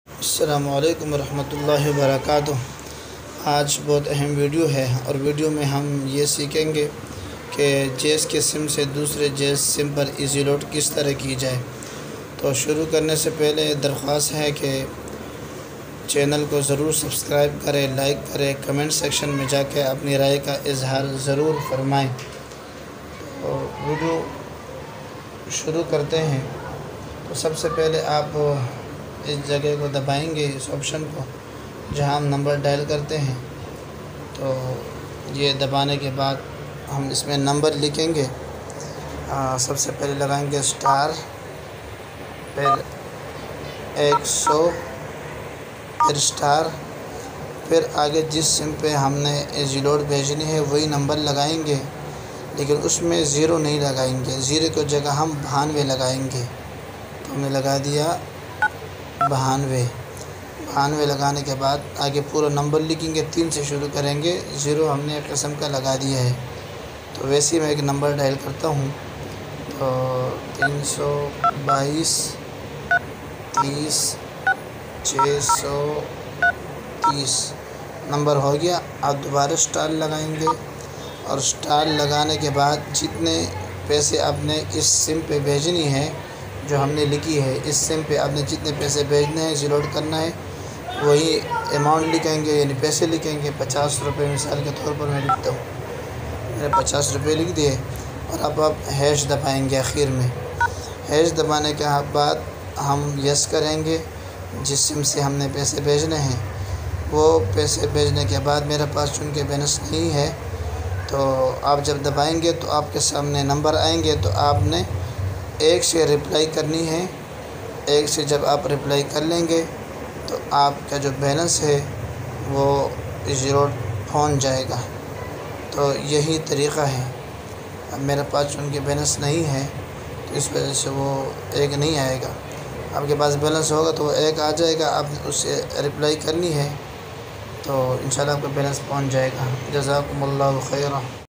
السلام علیکم ورحمۃ اللہ وبرکاتہ۔ آج بہت اہم ویڈیو ہے اور ویڈیو میں ہم یہ سیکھیں گے کہ جیس کے سم سے دوسرے جیس سم پر ایزی لوڈ کس طرح کی جائے۔ تو شروع کرنے سے پہلے درخواست ہے کہ چینل کو ضرور سبسکرائب کریں، لائک کریں، کمنٹ سیکشن میں جا کے اپنی رائے کا اظہار ضرور فرمائیں۔ تو ویڈیو شروع کرتے ہیں۔ تو سب سے پہلے آپ اس جگہ کو دبائیں گے، اس آپشن کو جہاں ہم نمبر ڈائل کرتے ہیں۔ تو یہ دبانے کے بعد ہم اس میں نمبر لکھیں گے۔ سب سے پہلے لگائیں گے اسٹار، پھر 100، پھر اسٹار، پھر آگے جس سم پہ ہم نے ایزی لوڈ بھیجنی ہے وہی نمبر لگائیں گے، لیکن اس میں 0 نہیں لگائیں گے۔ 0 کی جگہ ہم 92 لگائیں گے۔ تو ہم نے لگا دیا 92 لگانے کے بعد آگے پورا نمبر لکھیں گے، 3 سے شروع کریں گے۔ 0 ہم نے ایک قسم کا لگا دیا ہے۔ تو ویسے ہی میں ایک نمبر ڈائل کرتا ہوں۔ تو 322 30 630 نمبر ہو گیا۔ آپ دوبارہ اسٹار لگائیں گے اور اسٹار لگانے کے بعد جتنے پیسے آپ نے اس سم پہ بھیجنی ہے جو ہم نے لکھی ہے، اس سم پہ آپ نے جتنے پیسے بھیجنے ہیں، ایزی لوڈ کرنا ہے، وہی اماؤنٹ لکھیں گے، یعنی پیسے لکھیں گے۔ 50 روپے مثال کے طور پر میں لکھتا ہوں، میں نے 50 روپے لکھ دیے۔ اور اب آپ ہیش دبائیں گے آخر میں۔ ہیش دبانے کے بعد ہم یس کریں گے جس سم سے ہم نے پیسے بھیجنے ہیں۔ وہ پیسے بھیجنے کے بعد میرے پاس چونکہ بیلنس نہیں ہے، تو آپ جب دبائیں گے تو آپ کے سامنے نمبر آئیں گے، تو آپ نے 1 سے رپلائی کرنی ہے۔ 1 سے جب آپ رپلائی کر لیں گے تو آپ کا جو بیلنس ہے وہ ایزی لوڈ پہنچ جائے گا۔ تو یہی طریقہ ہے۔ اب میرے پاس چونکہ بیلنس نہیں ہے تو اس وجہ سے وہ 1 نہیں آئے گا۔ آپ کے پاس بیلنس ہوگا تو وہ 1 آ جائے گا۔ آپ اس سے رپلائی کرنی ہے تو انشاءاللہ آپ کا بیلنس پہنچ جائے گا۔ جزاکم اللہ خیرہ۔